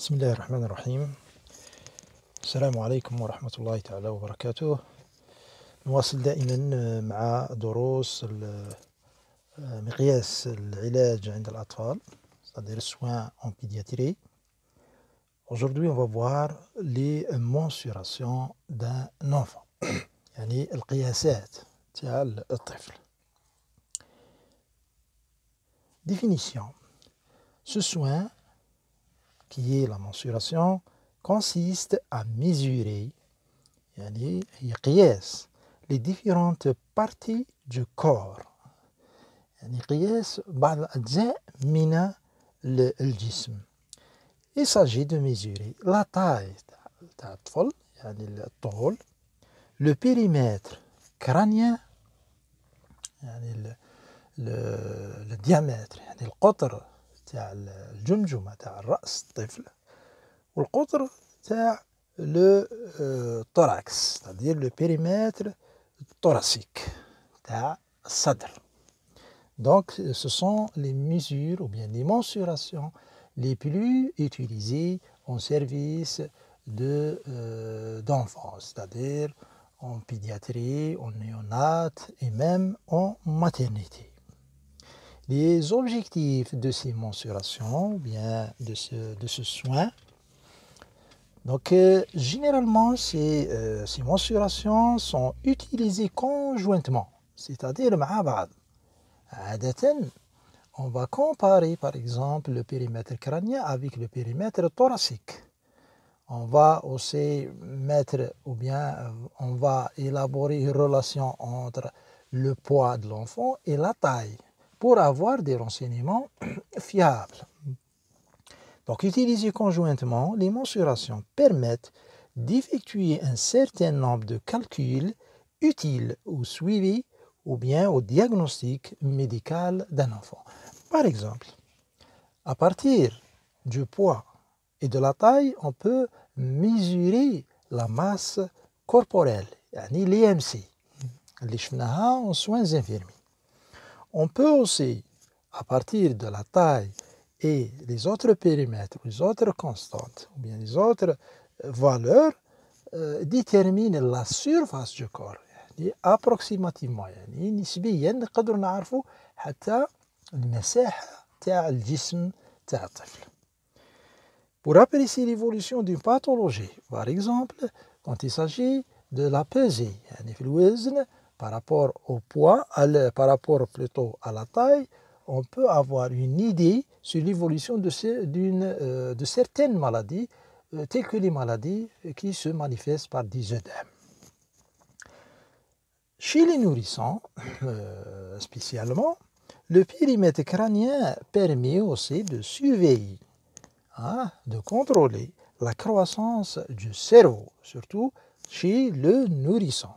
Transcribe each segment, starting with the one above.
بسم الله الرحمن الرحيم. السلام عليكم ورحمة الله تعالى وبركاته. نواصل دائما مع دروس مقياس العلاج عند الأطفال, c'est-à-dire les soins en pédiatrie. Aujourd'hui, on va voir les mensurations d'un enfant, يعني القياسات تاع الطفل. Définition. Ce soin, qui est la mensuration, consiste à mesurer يعني يقياس les différentes parties du corps, يعني يقياس بعض الأجزاء من الجسم. Il s'agit de mesurer la taille تاع الطفل, يعني الطول, le périmètre crânien, يعني le diamètre, يعني القطر تاع الجمجمة تاع الرأس الطفل, والقطر تاع le thorax, c'est-à-dire le périmètre thoracique تاع الصدر. Donc ce sont les mesures ou bien les mensurations les plus utilisées en service d'enfants, c'est-à-dire en pédiatrie, en néonat et même en maternité. Les objectifs de ces mensurations, ou bien de ce soin, donc généralement ces mensurations sont utilisées conjointement, c'est-à-dire مع بعض. عادة, on va comparer par exemple le périmètre crânien avec le périmètre thoracique. On va aussi mettre, ou bien on va élaborer une relation entre le poids de l'enfant et la taille pour avoir des renseignements fiables. Donc, utilisées conjointement, les mensurations permettent d'effectuer un certain nombre de calculs utiles au suivi ou bien au diagnostic médical d'un enfant. Par exemple, à partir du poids et de la taille, on peut mesurer la masse corporelle, يعني l'EMC, اللي شفناها en soins infirmiers. On peut aussi, à partir de la taille et les autres périmètres, les autres constantes, ou bien les autres valeurs, déterminer la surface du corps. يعني approximativement, يعني نسبيا نقدر نعرفوا حتى المساحة تاع الجسم تاع الطفل. Pour apprécier l'évolution d'une pathologie, par exemple, quand il s'agit de la pesée, يعني في الوزن, par rapport au poids, par rapport plutôt à la taille, on peut avoir une idée sur l'évolution de certaines maladies, telles que les maladies qui se manifestent par des œdèmes. Chez les nourrissons, spécialement, le périmètre crânien permet aussi de surveiller, de contrôler la croissance du cerveau, surtout chez le nourrisson.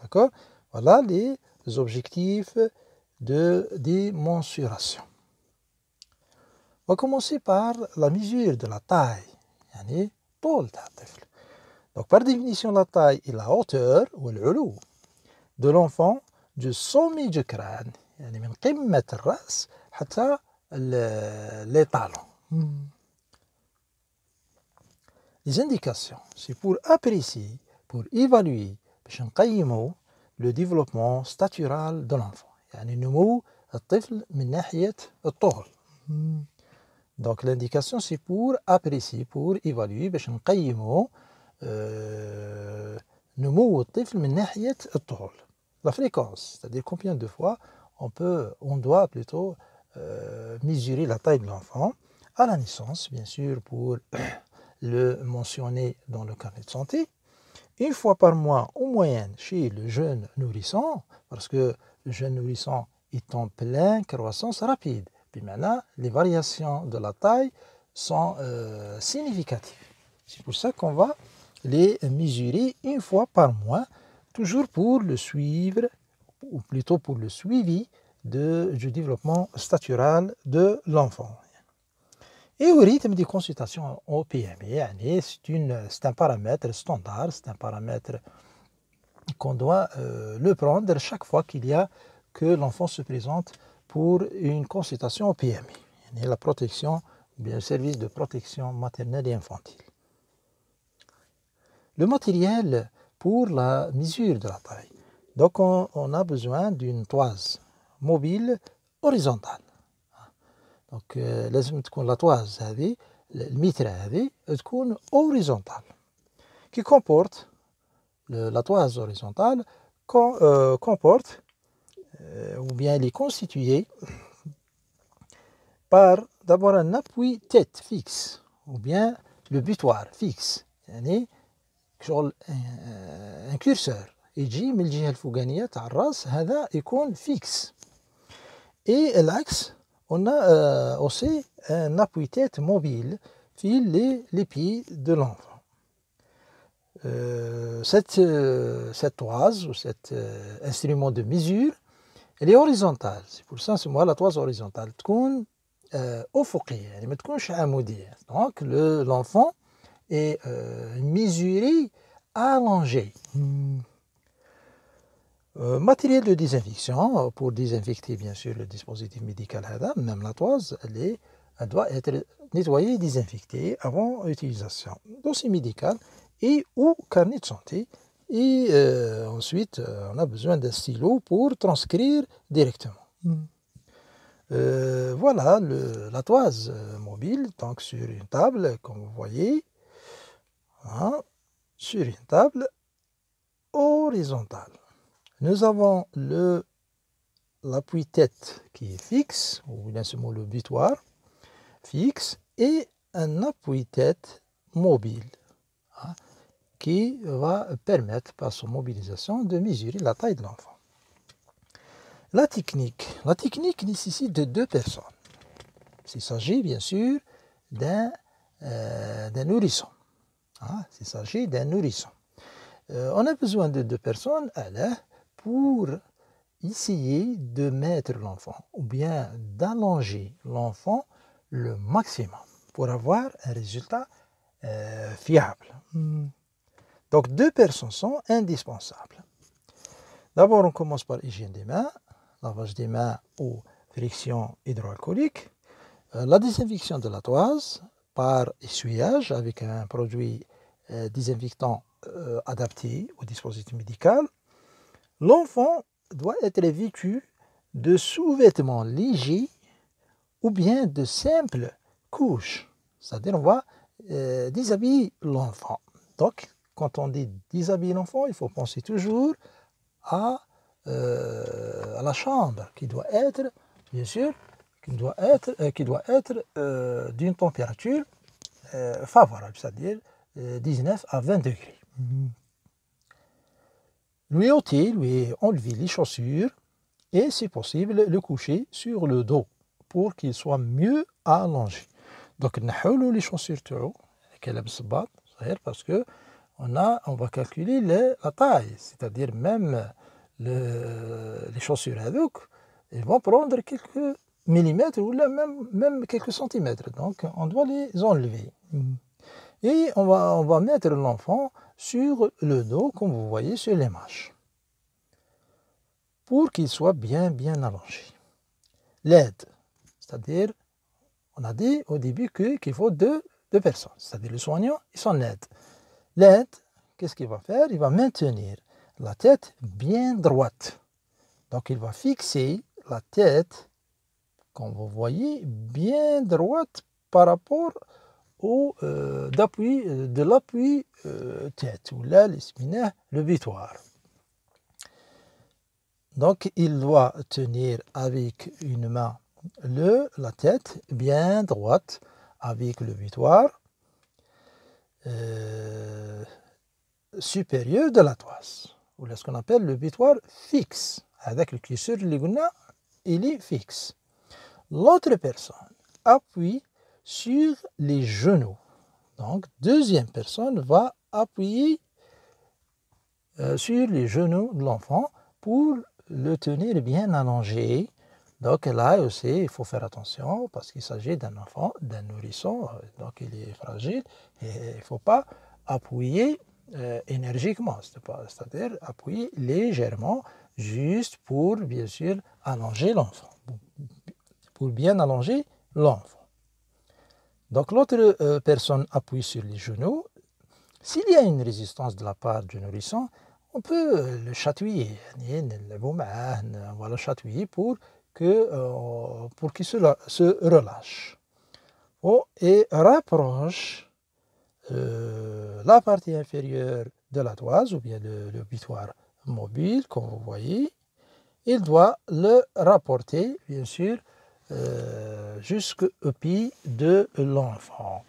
D'accord? Voilà les objectifs des mensurations. On va commencer par la mesure de la taille, يعني طول تاع الطفل. Donc par définition, la taille est la hauteur ou العلو de l'enfant du sommet du crâne, يعني من قمة الرأس حتى les talons. Les indications, c'est pour apprécier, pour évaluer, باش نقيموا le développement statural de l'enfant, يعني نمو الطفل من ناحية الطول. Donc l'indication, c'est pour apprécier, pour évaluer, باش نقيموا نمو الطفل من ناحية الطول. La fréquence, c'est-à-dire combien de fois on doit plutôt mesurer la taille de l'enfant à la naissance, bien sûr, pour le mentionner dans le carnet de santé, une fois par mois en moyenne chez le jeune nourrisson, parce que le jeune nourrisson est en pleine croissance rapide. Puis maintenant, les variations de la taille sont significatives. C'est pour ça qu'on va les mesurer une fois par mois, toujours pour le suivre, ou plutôt pour le suivi du développement statural de l'enfant. Et au rythme des consultations au PMI, c'est un paramètre standard, c'est un paramètre qu'on doit le prendre chaque fois que l'enfant se présente pour une consultation au PMI. La protection ou bien service de protection maternelle et infantile. Le matériel pour la mesure de la taille. Donc on a besoin d'une toise mobile horizontale. Donc لازم تكون la toise هذه المتر هذه تكون horizontale qui comporte la toise horizontale comporte ou bien elle est constituée par d'abord un appui tête fixe ou bien le butoir fixe يعني شغل un curseur يجي من الجهة الفوقانية تاع الراس هذا يكون fixe et l'axe on a aussi un appui tête mobile في les pieds de l'enfant. Cette toise ou cet instrument de mesure elle est horizontale, c'est pour ça c'est moi la toise horizontale تكون أفقية يعني ما تكونش عمودية. Donc l'enfant est mesuré allongé. Matériel de désinfection pour désinfecter bien sûr le dispositif médical هذا, même la toise elle doit être nettoyée et désinfectée avant utilisation. Dossier médical et ou carnet de santé. Et ensuite, on a besoin d'un stylo pour transcrire directement. Voilà la toise mobile, donc sur une table, comme vous voyez, hein, sur une table horizontale. Nous avons l'appui tête qui est fixe, ou bien ce mot le butoir, fixe, et un appui tête mobile, hein, qui va permettre, par son mobilisation, de mesurer la taille de l'enfant. La technique nécessite de 2 personnes. Il s'agit bien sûr d'un nourrisson. Hein, il s'agit d'un nourrisson. On a besoin de 2 personnes pour essayer de mettre l'enfant, ou bien d'allonger l'enfant le maximum, pour avoir un résultat fiable. Donc 2 personnes sont indispensables. D'abord, on commence par l'hygiène des mains, lavage des mains ou friction hydroalcoolique, la désinfection de la toise par essuyage avec un produit désinfectant adapté au dispositif médical. L'enfant doit être vêtu de sous-vêtements légers ou bien de simples couches. C'est-à-dire on va déshabiller l'enfant. Donc, quand on dit déshabiller l'enfant, il faut penser toujours à la chambre qui doit être, bien sûr, qui doit être d'une température favorable, c'est-à-dire 19 à 20 degrés. Lui ôter, lui enlever les chaussures et, si possible, le coucher sur le dos pour qu'il soit mieux allongé. Donc, نحولوا les chaussures تاعو كلابس الصباط صغير parce que on va calculer la taille, c'est-à-dire même les chaussures هذوك, ils vont prendre quelques millimètres ou même quelques centimètres. Donc, on doit les enlever. Et on va mettre l'enfant sur le dos, comme vous voyez sur l'image, pour qu'il soit bien allongé. L'aide, c'est-à-dire, on a dit au début qu'il faut deux personnes, c'est-à-dire le soignant et son aide. L'aide, qu'est-ce qu'il va faire? Il va maintenir la tête bien droite. Donc, il va fixer la tête, comme vous voyez, bien droite par rapport de l'appui tête, ou là, le butoir. Donc, il doit tenir avec une main la tête bien droite avec le butoir supérieur de la toise, ou ce qu'on appelle le butoir fixe. Avec le curseur, il est fixe. L'autre personne appuie sur les genoux. Donc, deuxième personne va appuyer sur les genoux de l'enfant pour le tenir bien allongé. Donc là aussi, il faut faire attention parce qu'il s'agit d'un enfant, d'un nourrisson, donc il est fragile et il ne faut pas appuyer énergiquement, c'est-à-dire appuyer légèrement, juste pour bien sûr allonger l'enfant, pour bien allonger l'enfant. Donc l'autre personne appuie sur les genoux. S'il y a une résistance de la part du nourrisson, on peut le chatouiller. On va le chatouiller pour qu'il se relâche. Et rapproche la partie inférieure de la toise, ou bien le butoir mobile, comme vous voyez. Il doit le rapporter, bien sûr, jusqu'au pied de l'enfant.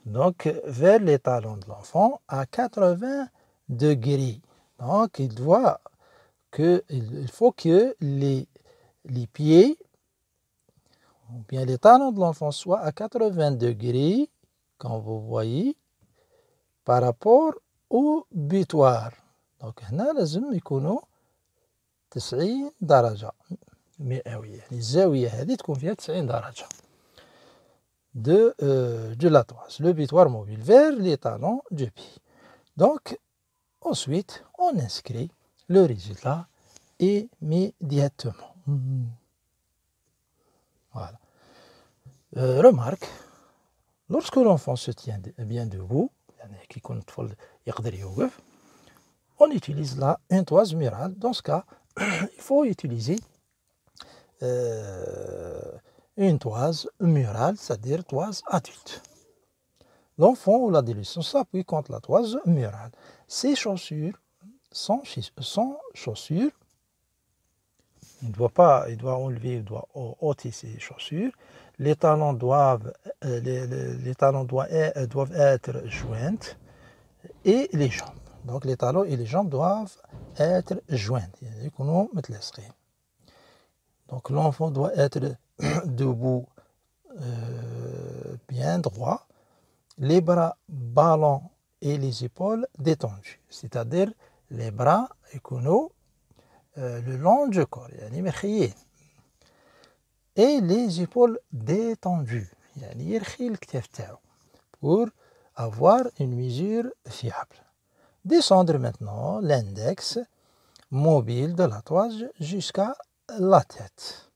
Donc, vers les talons de l'enfant à 80 degrés. Donc, il faut que les pieds, ou bien les talons de l'enfant soient à 80 degrés, comme vous voyez, par rapport au butoir. Donc, هنا لازم يكونوا 90 درجة مئوية. يعني الزاوية هذه تكون فيها 90 درجة de la toise, le butoir mobile, vers les talons du pied. Donc, ensuite, on inscrit le résultat immédiatement. Voilà. Remarque, lorsque l'enfant se tient bien debout, on utilise là une toise murale. Dans ce cas, il faut utiliser une toise murale, c'est-à-dire toise adulte. L'enfant ou l'adolescent s'appuie contre la toise murale. Ses chaussures, sans chaussures, il doit enlever, il doit ôter ses chaussures. Les talons doivent être joints et les jambes. Donc les talons et les jambes doivent être joints. Donc l'enfant doit être debout, bien droit, les bras ballants et les épaules détendues, c'est-à-dire les bras le long du corps, et les épaules détendues, pour avoir une mesure fiable. Descendre maintenant l'index mobile de la toise jusqu'à la tête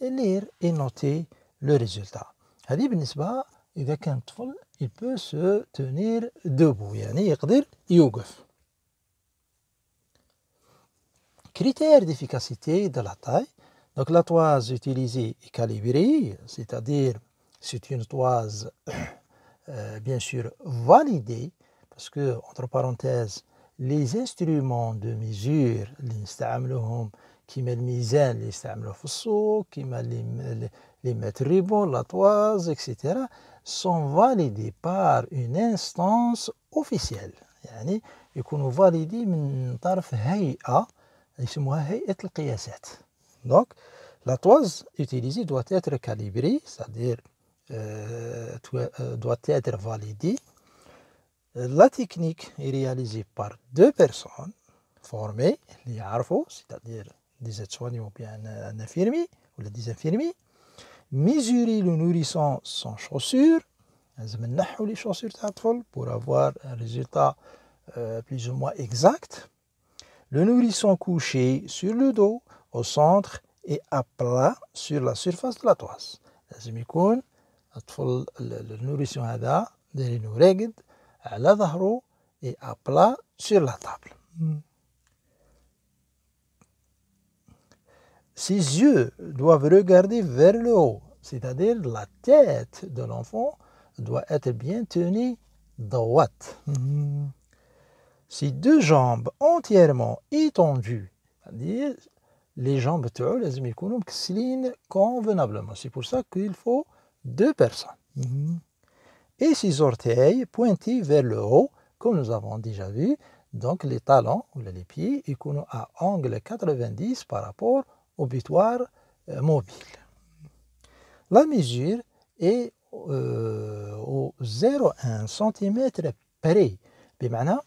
et lire et noter le résultat. هذه بالنسبة إذا كان طفل il peut se tenir debout, يعني يقدر يوقف. Critères d'efficacité de la taille. Donc la toise utilisée est calibrée, c'est-à-dire c'est une toise bien sûr validée, parce que, entre parenthèses, les instruments de mesure اللي نستعملوهم كيما الميزان اللي يستعملوه في السوق كيما les mètres ribons, la toise, etc. sont validés par une instance officielle. يعني يكونوا validés من طرف هيئة يسموها هيئة القياسات. Donc, la toise utilisée doit être calibrée, c'est-à-dire doit être validée. La technique est réalisée par deux personnes formées, c'est-à-dire des aides-soignants ou bien un infirmier ou des infirmiers. Mesurer le nourrisson sans chaussures, les chaussures pour avoir un résultat plus ou moins exact. Le nourrisson couché sur le dos, au centre et à plat sur la surface de la toise. لازم يكون الطفل النوريسون هذا دايرينو راقد على ظهره et à plat sur la table. Ses yeux doivent regarder vers le haut, c'est-à-dire la tête de l'enfant doit être bien tenue droite. Ses deux jambes entièrement étendues, c'est-à-dire les jambes لازم يكونوا مكسلين convenablement. C'est pour ça qu'il faut deux personnes. Et ses orteils pointés vers le haut, comme nous avons déjà vu. Donc les talons ou les pieds يكونوا à angle 90 par rapport au butoir mobile. La mesure est au 0,1 cm près. بمعنى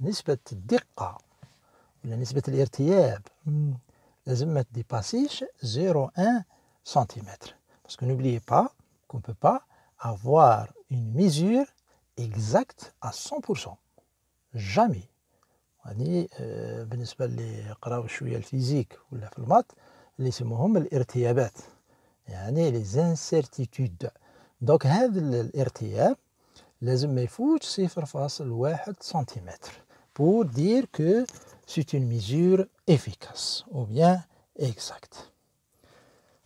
نسبة الدقة ولا نسبة الارتياب لازم ما تديباسيش 0,1 cm. Parce que n'oubliez pas qu'on ne peut pas avoir une mesure exacte à 100%. Jamais. يعني بالنسبة اللي يقراو شوية الفيزيك ولا في المات اللي يسموهم الارتيابات. يعني les incertitudes. donc هذا الارتياب لازم ما يفوتش 0.1 سنتيمتر pour dire que c'est une mesure efficace ou bien exacte.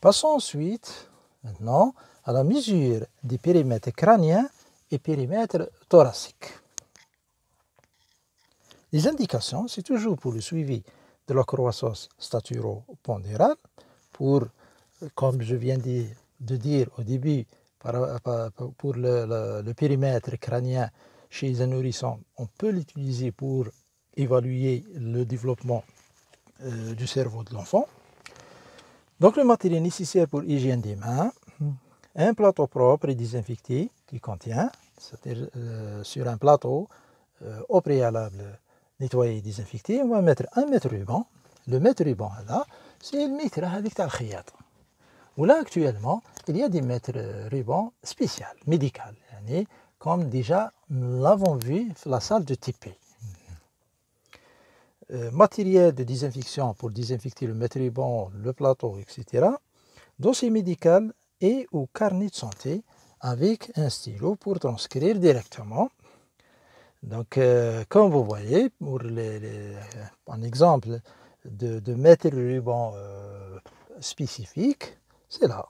Passons ensuite maintenant à la mesure des périmètres crâniens et périmètre thoracique. Les indications, c'est toujours pour le suivi de la croissance staturo-pondérale, pour, comme je viens de dire au début, pour le périmètre crânien chez un nourrisson, on peut l'utiliser pour évaluer le développement du cerveau de l'enfant. Donc le matériel nécessaire pour l'hygiène des mains, un plateau propre et désinfecté qui contient, c'est-à-dire sur un plateau au préalable nettoyé et désinfecté, on va mettre un mètre ruban. Le mètre ruban là, c'est le mètre هذيك تاع الخياطة. Là actuellement, il y a des mètres rubans spéciaux, médicaux, يعني comme déjà nous l'avons vu dans la salle de TP. Matériel de désinfection pour désinfecter le mètre ruban, le plateau, etc. Dossier médical et ou carnet de santé avec un stylo pour transcrire directement. Donc, comme vous voyez, pour un exemple de mètre ruban spécifique, c'est là.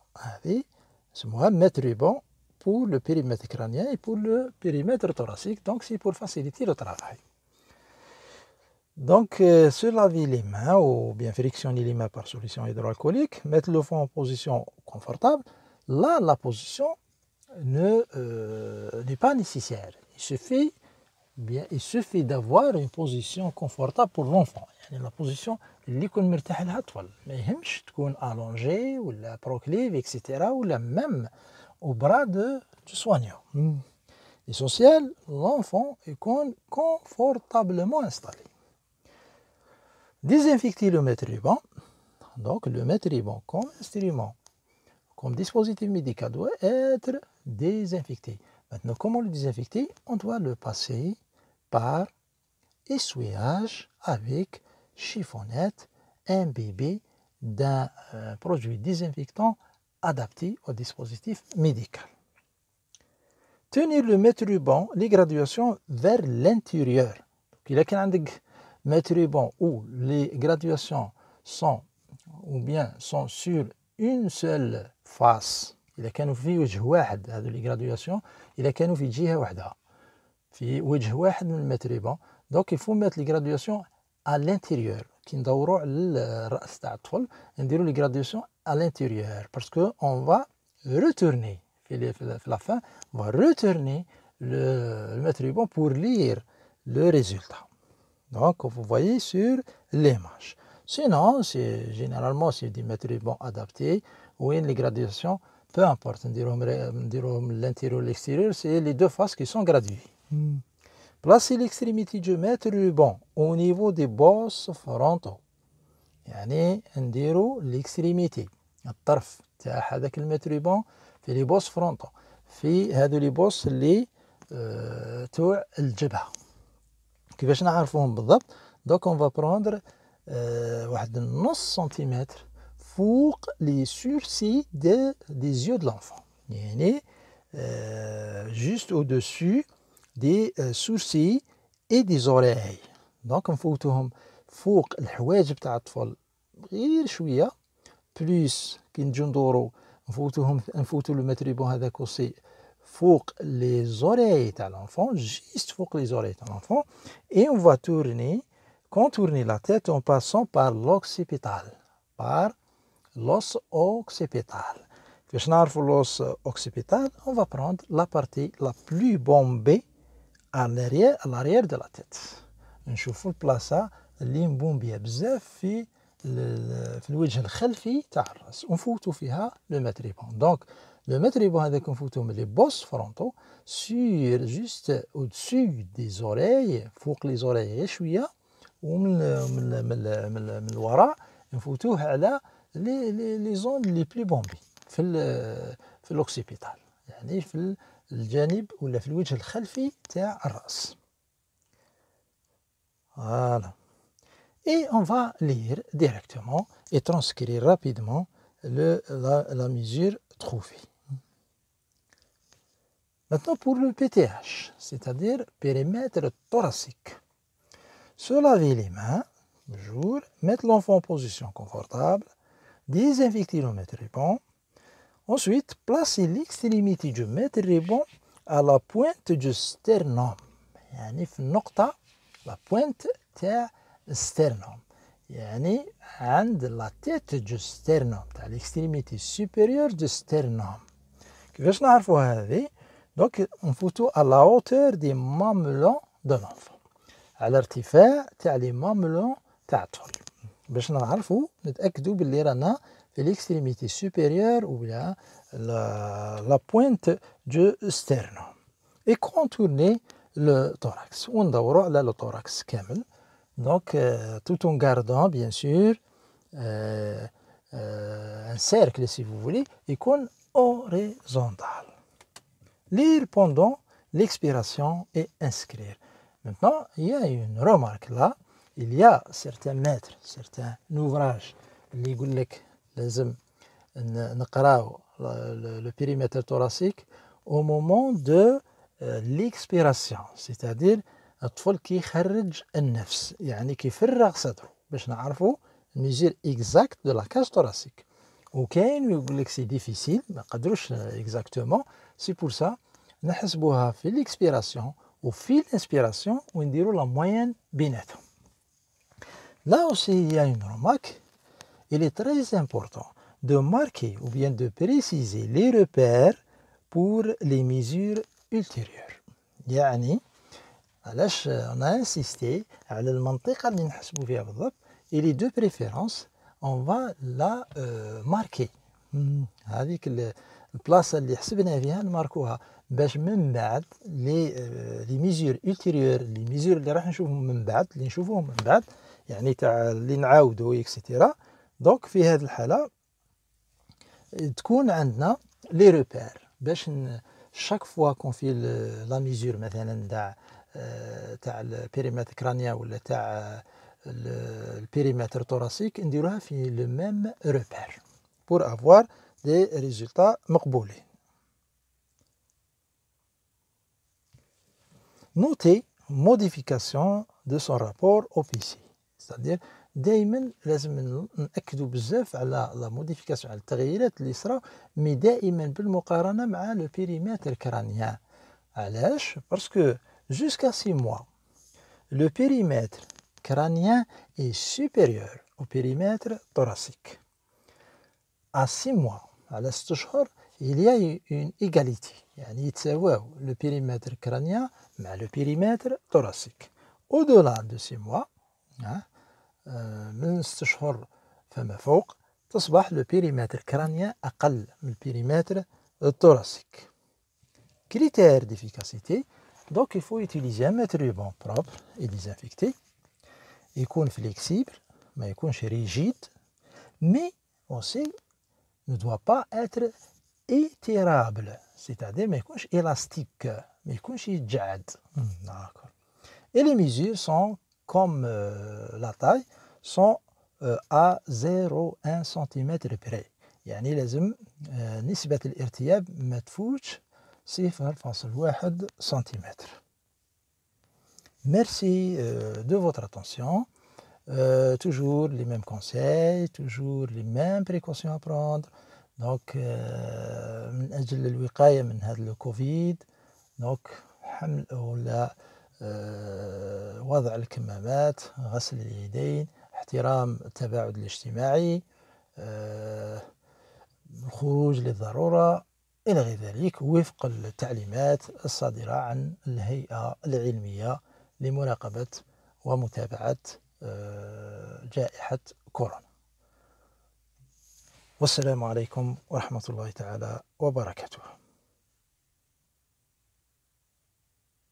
C'est moi mètre ruban pour le périmètre crânien et pour le périmètre thoracique. Donc, c'est pour faciliter le travail. Donc, se laver les mains ou bien frictionner les mains par solution hydroalcoolique, mettre le fond en position confortable. Là, la position n'est pas nécessaire. Il suffit d'avoir une position confortable pour l'enfant. يعني la position اللي يكون مرتاح لها الطفل. ما يهمش تكون allongé ولا proclive, etc. ولا même au bras du soignant. L'essentiel, l'enfant est confortablement installé. Désinfecter le mètre ruban. Donc le mètre ruban comme instrument, comme dispositif médical doit être désinfecté. Maintenant, comment le désinfecter? On doit le passer par essuyage avec chiffonnette imbibée d'un produit désinfectant adapté au dispositif médical. Tenir le mètre ruban, les graduations vers l'intérieur. Il y a un mètre ruban où les graduations sont sur une seule face. إذا كانوا في وجه واحد هذو لي graduations إذا كانوا في جهة واحدة في وجه واحد من المتر ريبان دونك يفو ميت لي graduations à l'intérieur كي ندوروا على الرأس تاع الطفل نديروا لي graduations à l'intérieur parce que on va retourner في la fin on va retourner le mètre ruban pour lire le résultat. Donc vous voyez sur l'image. Sinon, généralement, c'est des mètres rubans adaptés où les graduations, peu importe, l'intérieur ou l'extérieur, c'est les deux faces qui sont graduées. Placez l'extrémité du mètre ruban au niveau des bosses frontaux. يعني نديروا l'extrémité الطرف تاع هذاك المتر رubان في les bosses frontaux في هذو les bosses اللي تاع الجبهة. كيفاش نعرفوهم بالضبط؟ donc on va prendre واحد نص سنتيمتر فوق les sourcils des yeux de l'enfant. يعني juste au-dessus des sourcils et des oreilles. donc نفوتوهم فوق الحواجب تاع الطفل غير شويه بلوس كي نجو ندورو نفوتو لو متر ريبون هذاك aussi فوق les oreilles تاع l'enfant, juste فوق les oreilles تاع l'enfant, et on va contourner la tête en passant par l'occipital, par l'os occipital. باش نعرفوا l'os occipital, on va prendre la partie la plus bombée à l'arrière de la tête. نشوفوا البلاصه اللي مبومبيه بزاف في الوجه الخلفي تاع الراس ونفوتوا فيها لو متر ريبون. دونك لو متر ريبون هذاك نفوتوه من لي بوس فرونتو سور جوست او دسو دي زوريي فوق لي زوريي غير شويه ومن من الوراء نفوتوه على لي زون لي بلي بومبي في الاوكسيبيتال يعني في الجانب ولا في الوجه الخلفي تاع الراس. Voilà. Et on va lire directement et transcrire rapidement la mesure trouvée. Maintenant pour le PTH, c'est-à-dire périmètre thoracique. Se laver les mains, toujours, mettre l'enfant en position confortable, désinfecter le mètre ribon. Ensuite, placer l'extrémité du mètre ribon à la pointe du sternum. يعني في النقطة la pointe تاع sternum. يعني عند la tête du sternum تاع l'extrémité supérieure du sternum. كيفاش نعرفوا هذه؟ Donc نفوتوا à la hauteur des mamelons de l'enfant. على ارتفاع تاع لي ماملون تاع الطفل. باش نعرفوا نتأكدوا باللي رانا في l'extrémité supérieure ou bien la pointe du sternum. Et contourner le thorax. وندوروا على le thorax كامل. Donc tout en gardant bien sûr un cercle si vous voulez يكون horizontal. Lire pendant l'expiration et inscrire. Maintenant, il y a une remarque là. Il y a certains maîtres, certains ouvrages اللي يقول لك لازم نقراو le périmètre thoracique au moment de l'expiration, c'est-à-dire الطفل كيخرج النفس يعني كيفرغ صدره باش نعرفوا الميزور exact de la cage thoracique. وكاين يقول لك سي ديفيسيل ما قدروش exactement, c'est pour ça نحسبوها في l'expiration وفي l'inspiration ونديروا la moyenne بيناتهم. Là aussi il y a une remarque. Il est très important de marquer ou bien de préciser les repères pour les mesures ultérieures. يعني علاش on a insisté على المنطقة اللي نحسبوا فيها بالضبط et les deux préférences on va la marquer. هذيك البلاصة اللي حسبنا فيها نماركوها باش من بعد لي ميزور ultérieures لي ميزور اللي راح نشوفهم من بعد اللي نشوفوهم من بعد يعني تاع اللي نعاودوا اكسيتيرا. دونك في هذه الحالة تكون عندنا لي روبير باش chaque fois qu'on fait la mesure مثلا تاع البيريمتر كرانيا ولا تاع البيريمتر thoracique نديروها في le même repère pour avoir des résultats مقبولين. Notez modification de son rapport au PC, c'est-à-dire دائما لازم نأكدوا بزاف على لا موديفيكاسيون على التغييرات اللي صراو مي دائما بالمقارنه مع لو بيريمتر كرانيان. علاش؟ باسكو jusqu'à 6 mois le périmètre crânien est supérieur au périmètre thoracique. À 6 mois على 6 اشهر il y a une égalité يعني يتساواو le périmètre crânien مع le périmètre thoracique. Au-delà de 6 mois من 6 اشهر فما فوق تصبح le périmètre crânien أقل من le périmètre thoracique. Critères d'efficacité. Donc il faut utiliser un mètre ruban propre et désinfecté. يكون flexible, ما يكونش rigide, mais aussi ne doit pas être étirable, c'est-à-dire ما يكونش élastique, ما يكونش يتجعد. D'accord. Et les mesures sont comme la taille sont à 0,1 cm près. يعني لازم نسبة الارتياب ما تفوتش 0,1 cm. Merci de votre attention. Toujours les mêmes conseils, toujours les mêmes précautions à prendre. Donc من أجل الوقاية من هذا الكوفيد donc حمل ولا وضع الكمامات، غسل اليدين، احترام التباعد الاجتماعي، الخروج للضرورة إلى غير ذلك وفق التعليمات الصادرة عن الهيئة العلمية لمراقبة ومتابعة جائحة كورونا. والسلام عليكم ورحمة الله تعالى وبركاته.